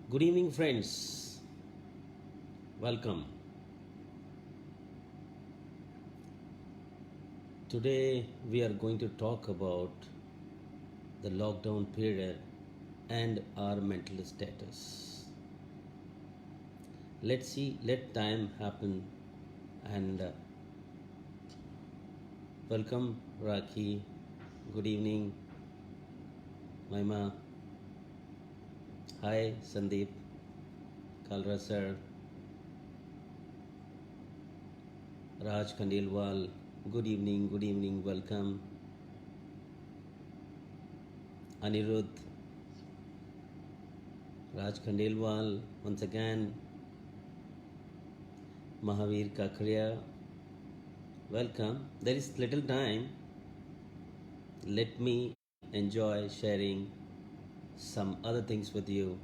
Good evening, friends. Welcome. Today we are going to talk about the lockdown period and our mental status. Let's see, let time happen and welcome, Rakhi. Good evening, Maima. Hi, Sandeep, Kalra sir, Raj Kandilwal. Good evening, welcome. Anirudh, Raj Khandelwal, once again, Mahavir Kakriya, welcome. There is little time. Let me enjoy sharing some other things with you.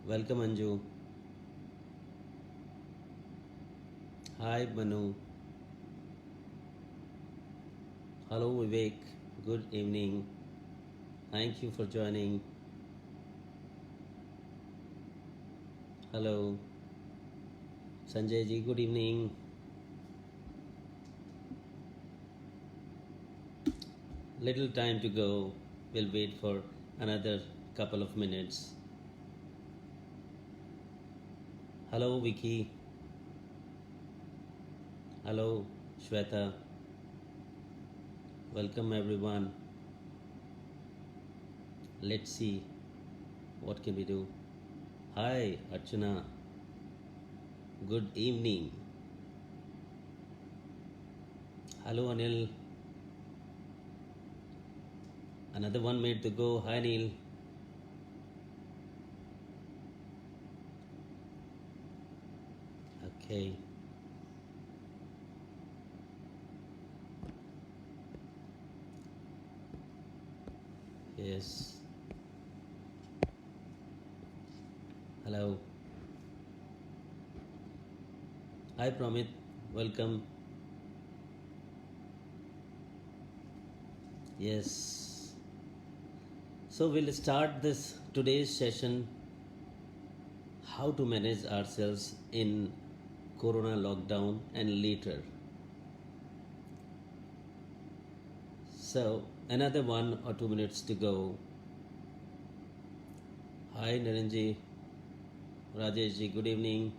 Welcome, Anju. Hi, Manu. Hello, Vivek. Good evening. Thank you for joining. Hello. Sanjay ji, good evening. Little time to go. We'll wait for another couple of minutes. Hello, Vicky. Hello, Shweta. Welcome, everyone. Let's see what can we do. Hi, Archana. Good evening. Hello, Anil. Another 1 minute to go. Hi, Neil. Okay. Yes. Hello. Hi, Pramit. Welcome. Yes. So we'll start this today's session, how to manage ourselves in corona lockdown and later. So another 1 or 2 minutes to go. Hi, Narenji. Rajesh ji, good evening.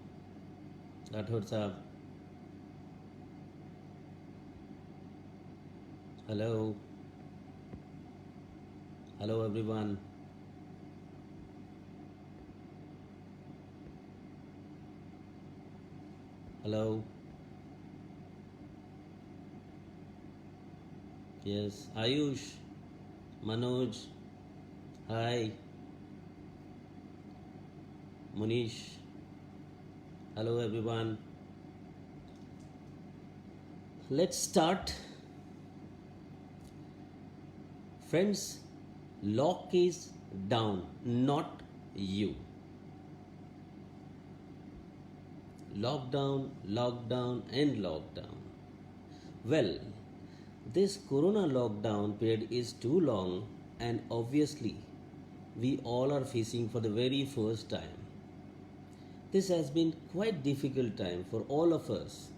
Rathod Saab. Hello. Hello, everyone. Hello. Yes. Ayush. Manoj. Hi. Munish. Hello, everyone. Let's start. Friends, lock is down, not you. Lockdown, lockdown, and lockdown. Well, this corona lockdown period is too long, and obviously, we all are facing for the very first time. This has been quite difficult time for all of us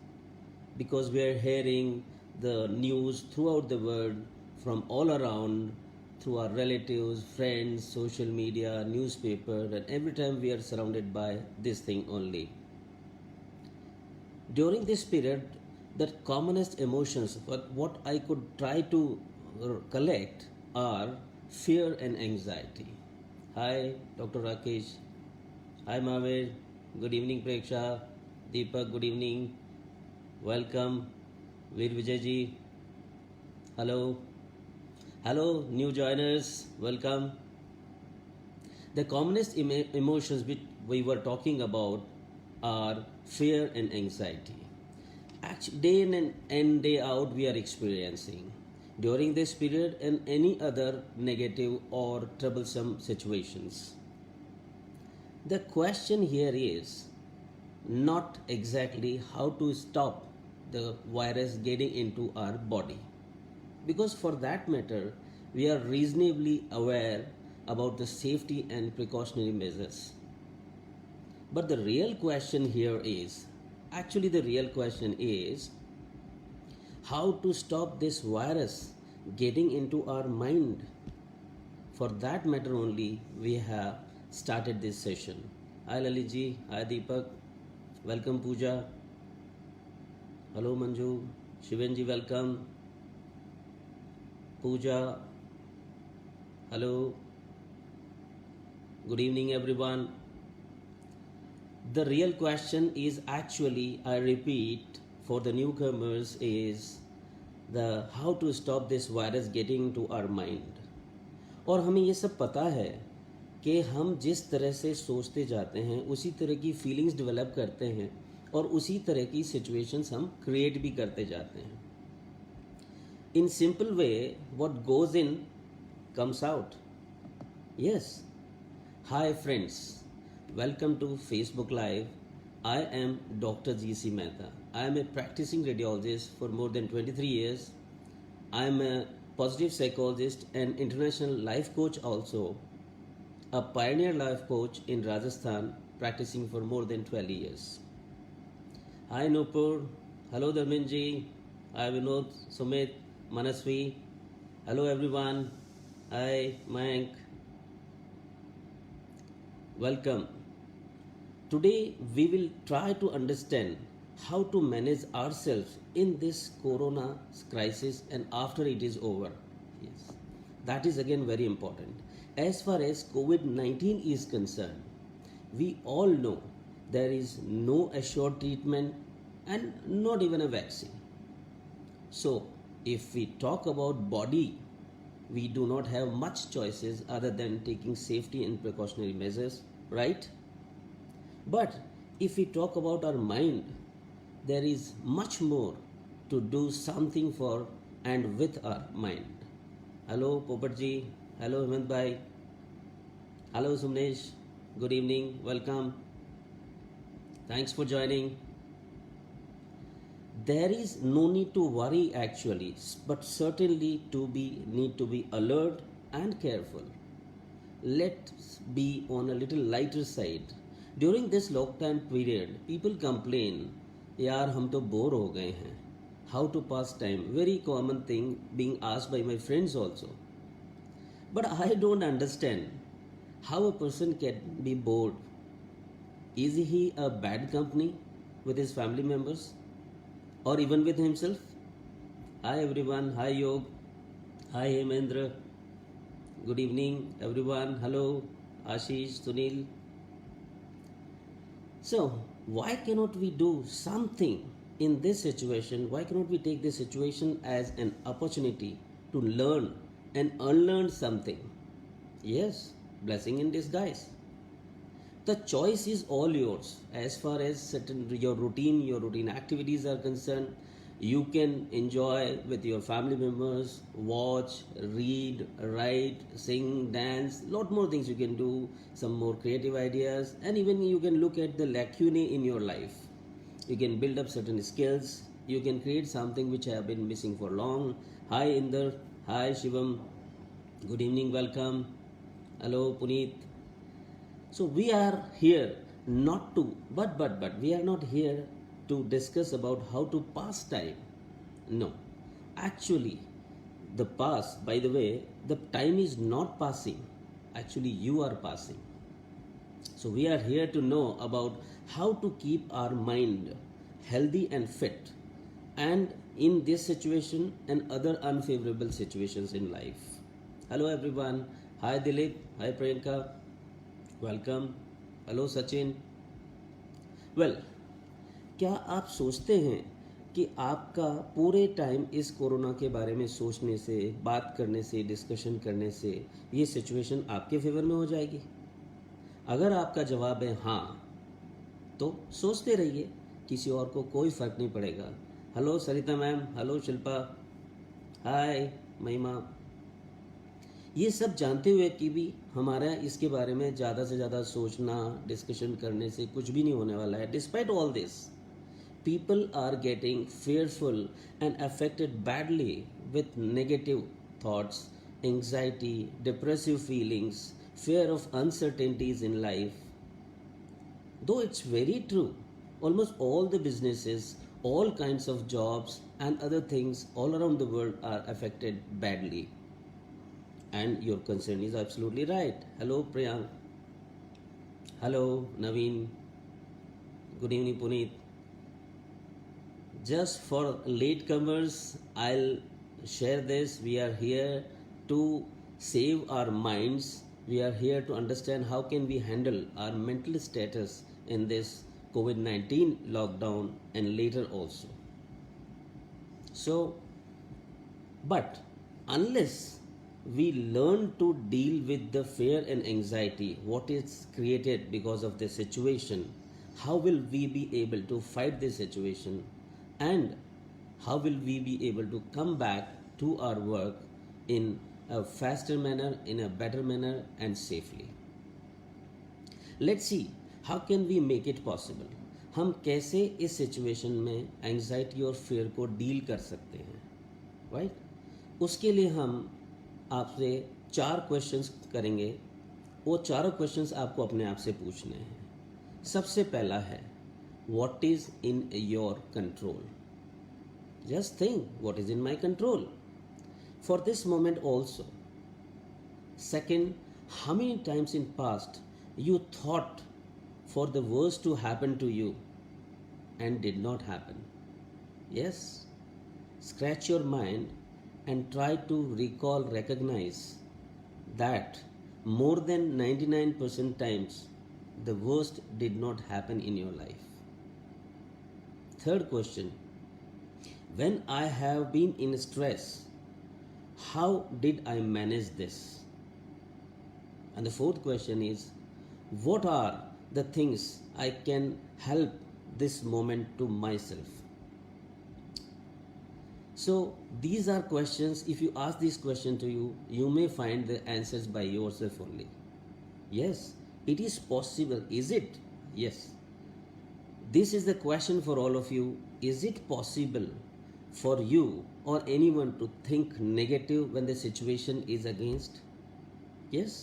because we are hearing the news throughout the world from all around through our relatives, friends, social media, newspaper, and every time we are surrounded by this thing only. During this period, the commonest emotions, what I could try to collect are fear and anxiety. Hi, Dr. Rakesh. Hi, Mahavir. Good evening, Preksha. Deepak, good evening. Welcome. Veer Vijayji. Hello. Hello, new joiners. Welcome. The commonest emotions which we were talking about are fear and anxiety. Actually, day in and day out, we are experiencing during this period and any other negative or troublesome situations. The question here is not exactly how to stop the virus getting into our body, because for that matter we are reasonably aware about the safety and precautionary measures. But the real question here is actually, the real question is how to stop this virus getting into our mind. For that matter only, we have started this session. Hi Lalit ji, hi Deepak, welcome Pooja, hello Manju, Shivan ji welcome, Pooja, hello, good evening everyone. The real question is actually, I repeat, for the newcomers is the how to stop this virus getting to our mind. और हमें ये सब पता है कि हम जिस तरह से सोचते जाते हैं उसी तरह की फीलिंग्स डेवलप करते हैं और उसी तरह की सिचुएशंस हम क्रिएट भी करते जाते हैं. In simple way what goes in comes out. Yes. Hi friends, welcome to Facebook Live. I am Dr. G.C. Mehta. I am a practicing radiologist for more than 23 years. I am a positive psychologist and international life coach also. A pioneer life coach in Rajasthan, practicing for more than 12 years. Hi Nupur. Hello Dharminji. Hi Vinod, Sumit, Manasvi. Hello everyone. Hi Mayank. Welcome. Today we will try to understand how to manage ourselves in this corona crisis and after it is over. Yes, that is again very important. As far as COVID-19 is concerned, we all know there is no assured treatment and not even a vaccine. So if we talk about body, we do not have much choices other than taking safety and precautionary measures, right? But if we talk about our mind, there is much more to do something for and with our mind. Hello Poparji, hello Hemant Bhai, hello Sumnesh, good evening, welcome. Thanks for joining. There is no need to worry actually, but certainly need to be alert and careful. Let's be on a little lighter side. During this lockdown period, people complain, यार हम तो bore हो गए हैं. How to pass time? Very common thing being asked by my friends also. But I don't understand how a person can be bored. Is he a bad company with his family members or even with himself? Hi everyone. Hi Yog. Hi Hemendra. Good evening everyone. Hello Ashish, Sunil. So, why cannot we do something in this situation? Why cannot we take this situation as an opportunity to learn and unlearn something? Yes, blessing in disguise. The choice is all yours as far as your routine activities are concerned. You can enjoy with your family members, watch, read, write, sing, dance, lot more things you can do, some more creative ideas, and even you can look at the lacunae in your life. You can build up certain skills, you can create something which have been missing for long. Hi Inder, hi Shivam, good evening, welcome. Hello Puneet. So we are here not to, but we are not here to discuss about how to pass time. No, actually the pass, by the way, the time is not passing, actually you are passing. So we are here to know about how to keep our mind healthy and fit, and in this situation and other unfavorable situations in life. Hello everyone. Hi Dilip, hi Priyanka, welcome. Hello Sachin. Well, क्या आप सोचते हैं कि आपका पूरे time इस corona के बारे में सोचने से, बात करने से, डिस्कशन करने से ये सिचुएशन आपके फेवर में हो जाएगी? अगर आपका जवाब है हाँ, तो सोचते रहिए, किसी और को कोई फ़र्क नहीं पड़ेगा. हेलो सरिता मैम, हेलो शिल्पा, हाय महिमा. ये सब जानते हुए कि भी हमारा इसके बारे में ज़्यादा से ज़्यादा सोचना, डिस्कशन करने से कुछ भी नहीं होने वाला है. Despite all this, people are getting fearful and affected badly with negative thoughts, anxiety, depressive feelings, fear of uncertainties in life. Though it's very true, almost all the businesses, all kinds of jobs, and other things all around the world are affected badly. And your concern is absolutely right. Hello, Priyank. Hello, Naveen. Good evening, Puneet. Just for latecomers, I'll share this. We are here to save our minds. We are here to understand how can we handle our mental status in this COVID-19 lockdown and later also. So, but unless we learn to deal with the fear and anxiety, what is created because of the situation, how will we be able to fight this situation and how will we be able to come back to our work in a faster manner, in a better manner, and safely? Let's see how can we make it possible. हम कैसे इस situation में anxiety और fear को deal कर सकते हैं, right? उसके लिए हम आपसे 4 क्वेश्चंस करेंगे. वो चारों क्वेश्चंस आपको अपने आप से पूछने हैं. सबसे पहला है, what is in your control? Just think, what is in my control for this moment also. Second, how many times in past you thought for the worst to happen to you and did not happen? Yes, scratch your mind and try to recognize that more than 99% times the worst did not happen in your life. Third question, when I have been in stress, how did I manage this? And the fourth question is, what are the things I can help this moment to myself? So these are questions. If you ask this question to you, you may find the answers by yourself only. Yes, it is possible. Is it? Yes. This is the question for all of you. Is it possible for you or anyone to think negative when the situation is against? Yes.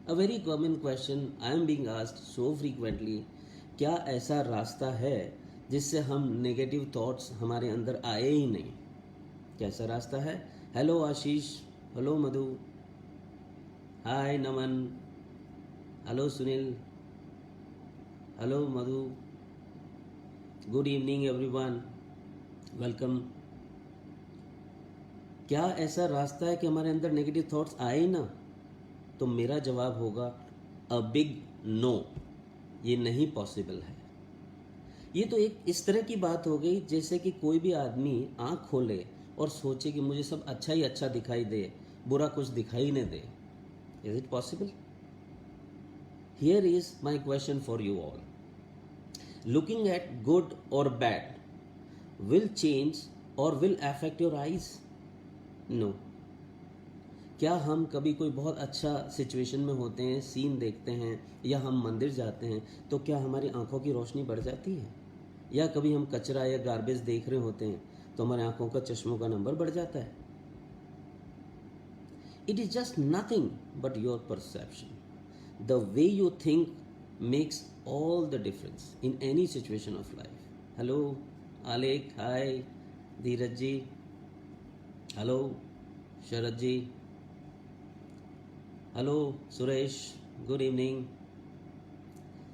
A very common question I am being asked so frequently, क्या ऐसा रास्ता है जिससे हम negative thoughts हमारे अंदर आए ही नहीं? कैसा रास्ता है? हेलो आशीष, हेलो मधु, हाय नमन, हेलो सुनील, हेलो मधु, गुड इवनिंग एवरीवन, वेलकम. क्या ऐसा रास्ता है कि हमारे अंदर नेगेटिव थॉट्स आए ही ना? तो मेरा जवाब होगा अ बिग नो. ये नहीं पॉसिबल है. ये तो एक इस तरह की बात हो गई जैसे कि कोई भी आदमी आंख खोले और सोचे कि मुझे सब अच्छा ही अच्छा दिखाई दे, बुरा कुछ दिखाई न दे. Is it possible? Here is my question for you all. Looking at good और बैड विल चेंज और will affect your eyes? No. क्या हम कभी कोई बहुत अच्छा सिचुएशन में होते हैं, सीन देखते हैं या हम मंदिर जाते हैं तो क्या हमारी आंखों की रोशनी बढ़ जाती है? या कभी हम कचरा या गार्बेज देख रहे होते हैं तो हमारे आंखों का चश्मों का नंबर बढ़ जाता है? It is just nothing but your perception. The way you think makes all the difference in any situation of life. Hello आलेख, हाय धीरज जी, hello Sharad ji, hello Suresh, good evening.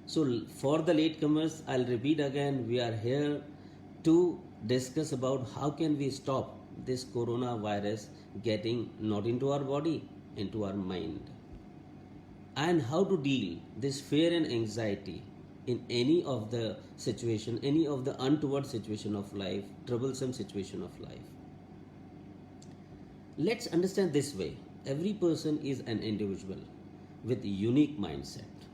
So for the latecomers, I'll repeat again, we are here to discuss about how can we stop this coronavirus getting not into our body, into our mind, and how to deal this fear and anxiety in any of the situation, any of the untoward situation of life, troublesome situation of life. Let's understand this way. Every person is an individual with unique mindset.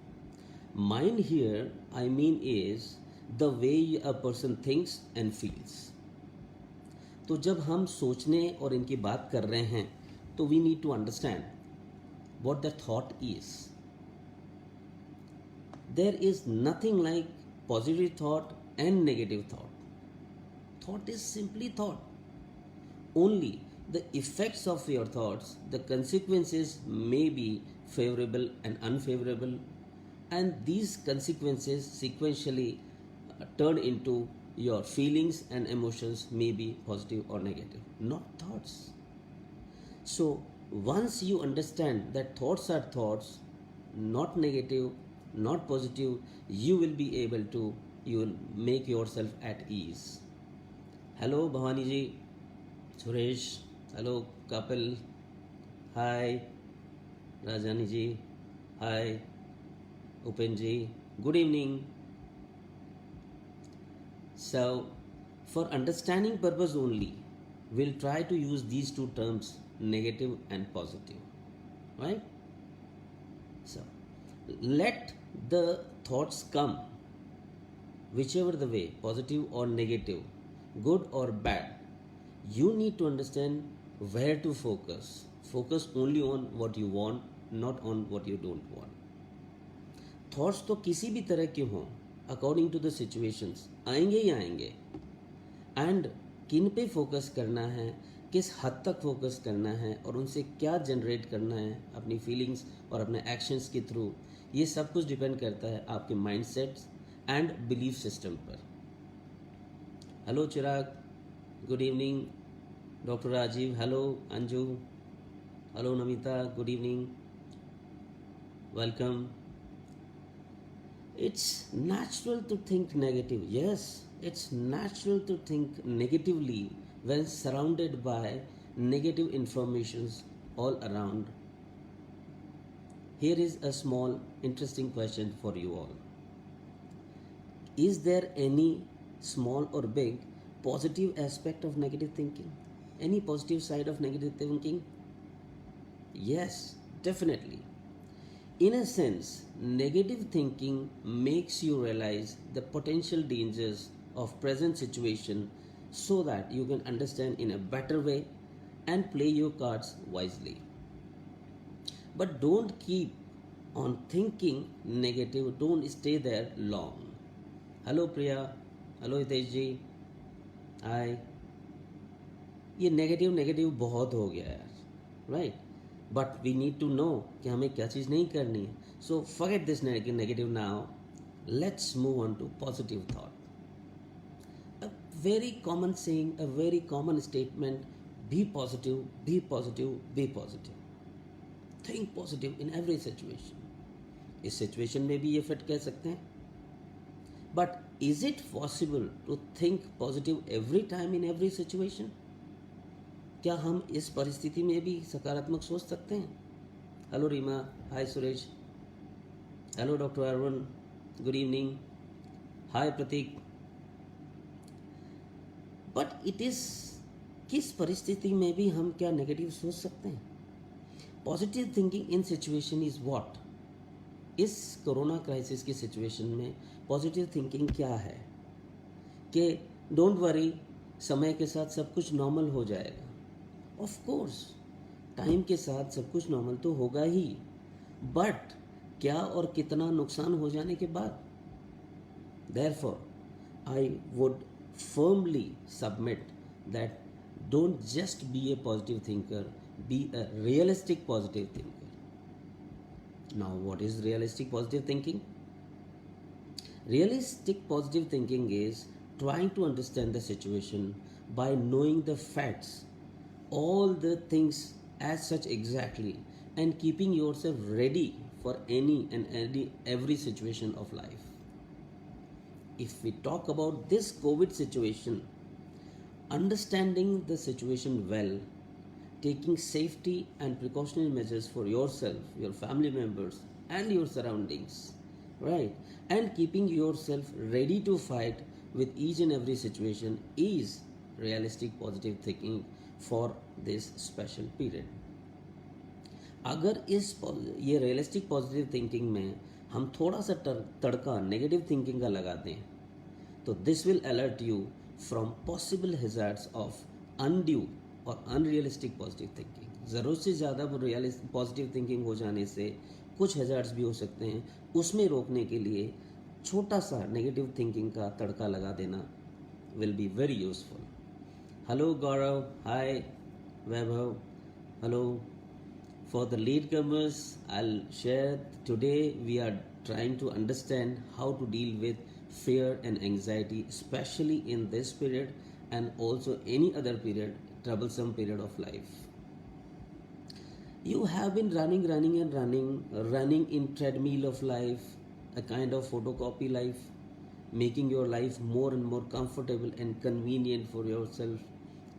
Mind here, I mean, is the way a person thinks and feels. तो जब हम सोचने और इनकी बात कर रहे हैं तो we need to understand what the thought is. There is nothing like positive thought and negative thought. Thought is simply thought. Only the effects of your thoughts, the consequences may be favorable and unfavorable, and these consequences sequentially turn into your feelings and emotions, may be positive or negative, not thoughts. So, once you understand that thoughts are thoughts, not negative, not positive, you will be able to, you will make yourself at ease. Hello, Bhavani ji, Suresh, hello, Kapil, hi, Rajani ji, hi, Upen ji, good evening. So, for understanding purpose only, we'll try to use these two terms, negative and positive, right? So, let the thoughts come, whichever the way, positive or negative, good or bad. You need to understand where to focus. Focus only on what you want, not on what you don't want. Thoughts तो किसी भी तरह के हों, according to the situations आएंगे ही आएंगे, and किन पे फोकस करना है, किस हद तक फोकस करना है और उनसे क्या जनरेट करना है अपनी फीलिंग्स और अपने एक्शंस के थ्रू, ये सब कुछ डिपेंड करता है आपके माइंडसेट्स एंड बिलीफ सिस्टम पर. Hello Chirag, good evening. Doctor Rajiv, hello Anju, hello Namita, good evening, welcome. It's natural to think negative. Yes, it's natural to think negatively when surrounded by negative informations all around. Here is a small interesting question for you all. Is there any small or big positive aspect of negative thinking? Any positive side of negative thinking? Yes, definitely. In a sense, negative thinking makes you realize the potential dangers of present situation so that you can understand in a better way and play your cards wisely. But don't keep on thinking negative, don't stay there long. Hello Priya, hello Hitesh ji, hi. ये negative बहुत हो गया यार, right? But we need to know कि हमें क्या चीज़ नहीं करनी है. So forget this negative now, let's move on to positive thought. A very common saying, a very common statement, be positive, be positive, be positive, think positive in every situation. इस situation में भी ये fit कह सकते हैं, but is it possible to think positive every time in every situation? क्या हम इस परिस्थिति में भी सकारात्मक सोच सकते हैं? Hello Reema, hi Suresh, hello doctor Arun, good evening, hi Prateek. But it is, किस परिस्थिति में भी हम क्या नेगेटिव सोच सकते हैं? Positive thinking in situation is what? इस कोरोना क्राइसिस की सिचुएशन में पॉजिटिव थिंकिंग क्या है कि डोंट वरी, समय के साथ सब कुछ नॉर्मल हो जाएगा. ऑफ कोर्स टाइम के साथ सब कुछ नॉर्मल तो होगा ही, बट क्या और कितना नुकसान हो जाने के बाद? Therefore I would firmly submit that don't just be A positive thinker, be a realistic positive thinker. Now what is realistic positive thinking? Realistic positive thinking is trying to understand the situation by knowing the facts, all the things as such exactly, and keeping yourself ready for any and every situation of life. If we talk about this COVID situation, understanding the situation well, taking safety and precautionary measures for yourself, your family members, and your surroundings, right, and keeping yourself ready to fight with each and every situation is realistic positive thinking for this special period. अगर ये realistic positive thinking में हम थोड़ा सा तड़का negative thinking का लगाते हैं, तो this will alert you from possible hazards of undue और अनरियलिस्टिक पॉजिटिव थिंकिंग. ज़रूरत से ज़्यादा पॉजिटिव थिंकिंग हो जाने से कुछ हैज़ार्ड्स भी हो सकते हैं. उसमें रोकने के लिए छोटा सा नेगेटिव थिंकिंग का तड़का लगा देना will be very useful. Hello Gaurav, hi Vaibhav, hello For the latecomers, I'll share today we are trying to understand how to deal with fear and anxiety, especially in this period and also any other period, troublesome period of life. You have been running in treadmill of life, a kind of photocopy life, making your life more and more comfortable and convenient for yourself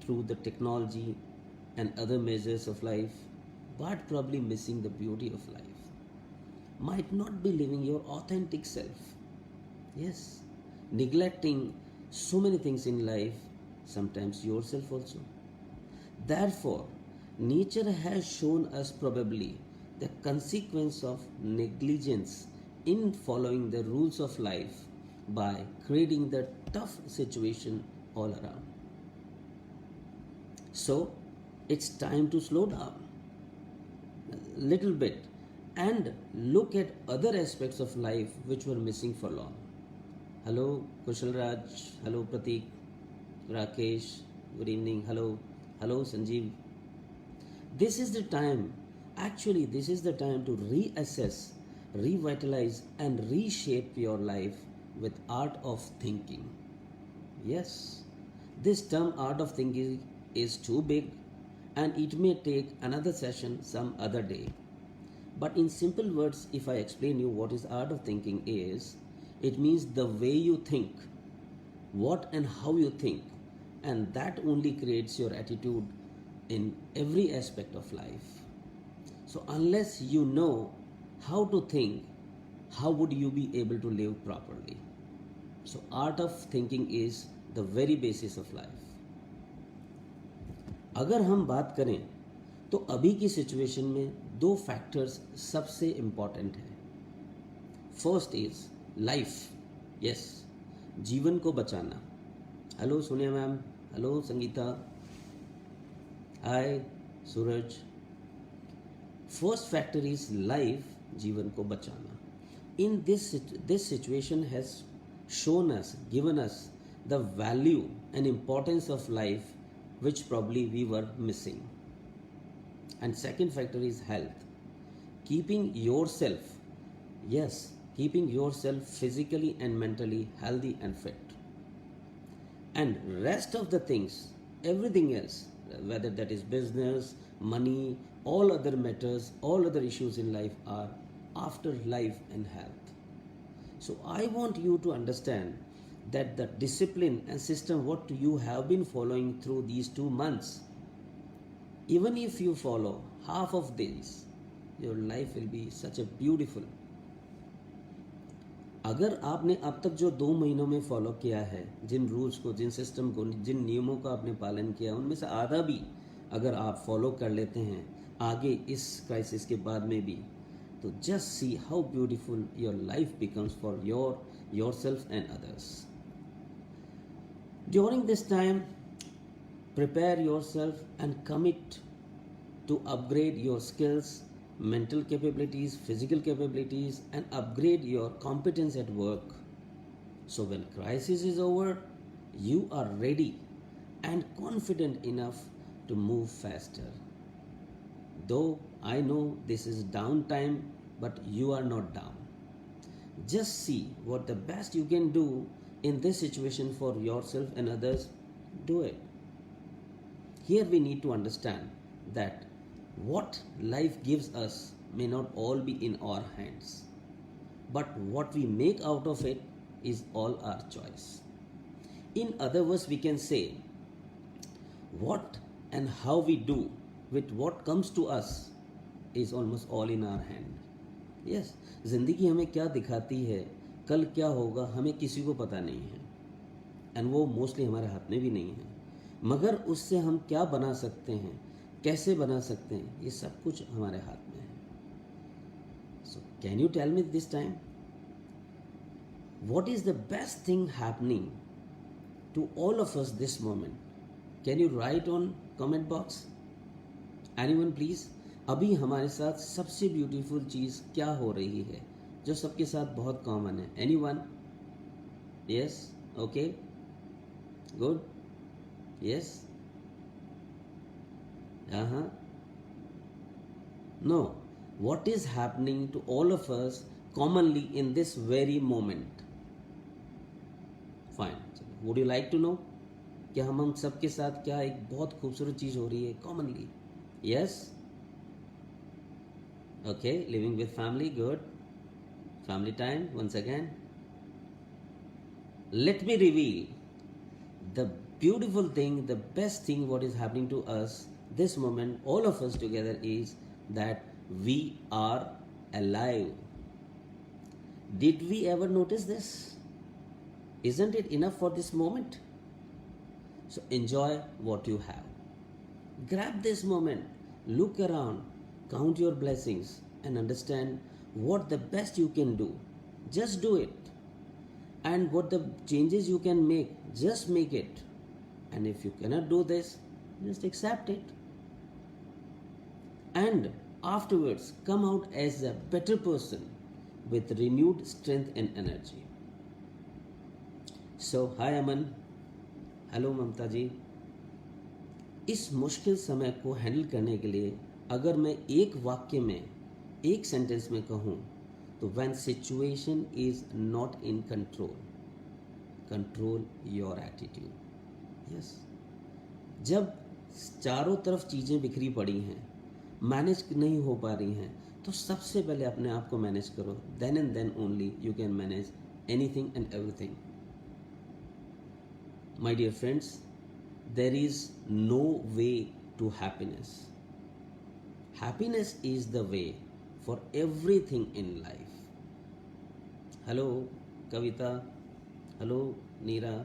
through the technology and other measures of life, but probably missing the beauty of life. Might not be living your authentic self. Yes, neglecting so many things in life, sometimes yourself also. Therefore, nature has shown us probably the consequence of negligence in following the rules of life by creating the tough situation all around. So, it's time to slow down a little bit and look at other aspects of life which were missing for long. Hello, Kushal Raj. Hello, Pratik. Rakesh. Good evening. Hello. Hello, Sanjeev. This is the time, actually, this is the time to reassess, revitalize, and reshape your life with art of thinking. Yes, this term art of thinking is too big and it may take another session some other day. But in simple words, if I explain you what is art of thinking is, it means the way you think, what and how you think, and that only creates your attitude in every aspect of life. So unless you know how to think, how would you be able to live properly? So art of thinking is the very basis of life. अगर हम बात करें तो अभी की situation में दो factors सबसे इम्पॉर्टेंट हैं. First is life. यस, जीवन को बचाना. Hello Sonia ma'am. Hello Sangeeta. Hi Suraj. First factor is life, जीवन को बचाना. In this situation has shown us, given us the value and importance of life which probably we were missing. And second factor is health. Keeping yourself, yes, keeping yourself physically and mentally healthy and fit. And rest of the things, everything else, whether that is business, money, all other matters, all other issues in life are after life and health. So I want you to understand that the discipline and system what you have been following through these 2 months, even if you follow half of these, your life will be such a beautiful. अगर आपने अब तक जो 2 महीनों में follow किया है, जिन rules को, जिन सिस्टम को, जिन नियमों का आपने पालन किया, उनमें से आधा भी अगर आप फॉलो कर लेते हैं आगे इस क्राइसिस के बाद में भी, तो just see how beautiful your life becomes for yourself and others. During this time, prepare yourself and commit to upgrade your skills, mental capabilities, physical capabilities, and upgrade your competence at work. So when crisis is over, you are ready and confident enough to move faster. Though I know this is downtime, but you are not down. Just see what the best you can do in this situation for yourself and others. Do it. Here we need to understand that what life gives us may not all be in our hands, but what we make out of it is all our choice. In other words, we can say what and how we do with what comes to us is almost all in our hand. Yes, ज़िंदगी हमें क्या दिखाती है, कल क्या होगा, हमें किसी को पता नहीं है, एंड वो मोस्टली हमारे हाथ में भी नहीं है. मगर उससे हम क्या बना सकते हैं, कैसे बना सकते हैं, ये सब कुछ हमारे हाथ में है. So can you tell me this time what is the best thing happening to all of us this moment? Can you write on comment box? Anyone please? अभी हमारे साथ सबसे ब्यूटीफुल चीज़ क्या हो रही है जो सबके साथ बहुत कॉमन है? Anyone? Yes? Okay? Good? Yes? No, what is happening to all of us commonly in this very moment? Fine. Would you like to know कि हम सबके साथ क्या एक बहुत खूबसूरत चीज हो रही है commonly? Yes? Okay, living with family, good. Family time once again. Let me reveal the beautiful thing, the best thing what is happening to us this moment, all of us together, is that we are alive. Did we ever notice this? Isn't it enough for this moment? So enjoy what you have. Grab this moment, look around, count your blessings, and understand what the best you can do. Just do it. And what the changes you can make, just make it. And if you cannot do this, just accept it. And afterwards, come out as a better person with renewed strength and energy. So, hi Aman. Hello Mamta ji. इस मुश्किल समय को handle करने के लिए अगर मैं एक वाक्य में, एक सेंटेंस में कहूँ तो when situation is not in control, control your attitude. Yes. जब चारों तरफ चीज़ें बिखरी पड़ी हैं, मैनेज नहीं हो पा रही हैं, तो सबसे पहले अपने आप को मैनेज करो. Then and then only you can manage anything and everything. My dear friends, there is no way to happiness. Happiness is the way for everything in life. Hello, Kavita. Hello, Neera.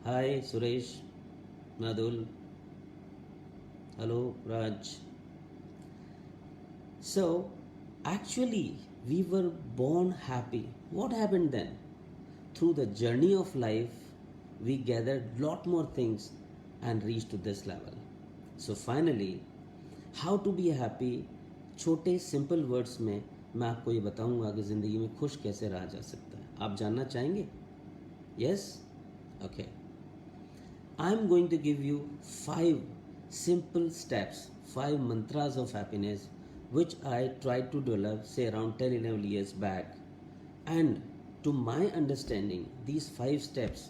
Hi, Suresh, Madhul. Hello, Raj. So, actually, we were born happy. What happened then? Through the journey of life, we gathered lot more things and reached to this level. So finally, how to be happy, छोटे simple words में मैं आपको ये बताऊंगा कि ज़िंदगी में खुश कैसे रहा जा सकता है. आप जानना चाहेंगे? Yes? Okay. I am going to give you 5 simple steps, 5 mantras of happiness which I tried to develop say around 10-11 years back. And to my understanding, these 5 steps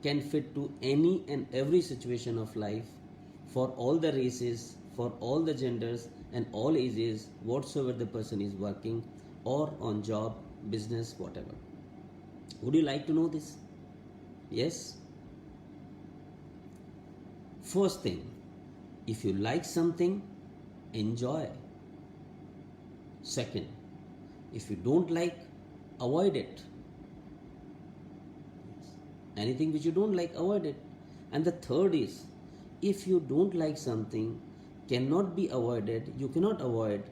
can fit to any and every situation of life, for all the races, for all the genders and all ages, whatsoever the person is working or on job, business, whatever. Would you like to know this? Yes? First thing, if you like something, enjoy. Second, if you don't like, avoid it. Anything which you don't like, avoid it. And the third is, if you don't like something, cannot be avoided, you cannot avoid,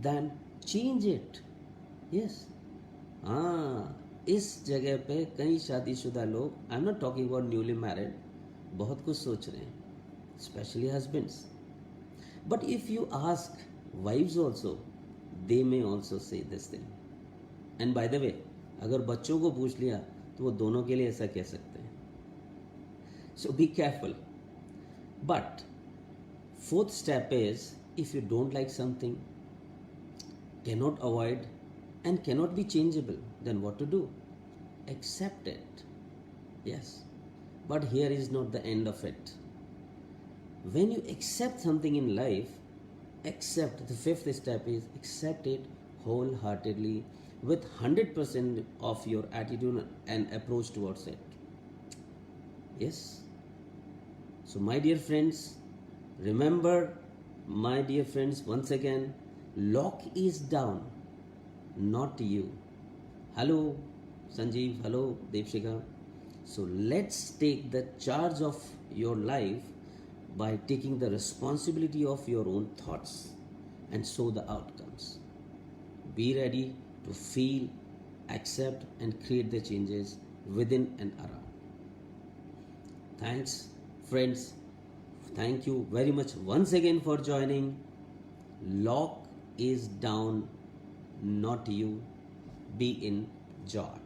then change it. Yes. इस जगह पे कई शादीशुदा लोग, I am not talking about newly married, बहुत कुछ सोच रहे हैं, specially husbands. But if you ask wifes also, they may also say this thing. And by the way, अगर बच्चों को पूछ लिया तो वो दोनों के लिए ऐसा कह सकते हैं. So be careful. But fourth step is, if you don't like something, cannot avoid and cannot be changeable, then what to do? Accept it. Yes. But here is not the end of it. When you accept something in life, accept, the fifth step is accept it wholeheartedly with 100% of your attitude and approach towards it. Yes. So my dear friends, remember, my dear friends, once again, lock is down, not you. Hello Sanjeev, hello Deepshika. So let's take the charge of your life by taking the responsibility of your own thoughts and so the outcomes. Be ready to feel, accept and create the changes within and around. Thanks friends. Thank you very much once again for joining. Lock is down, not you. Be in joy.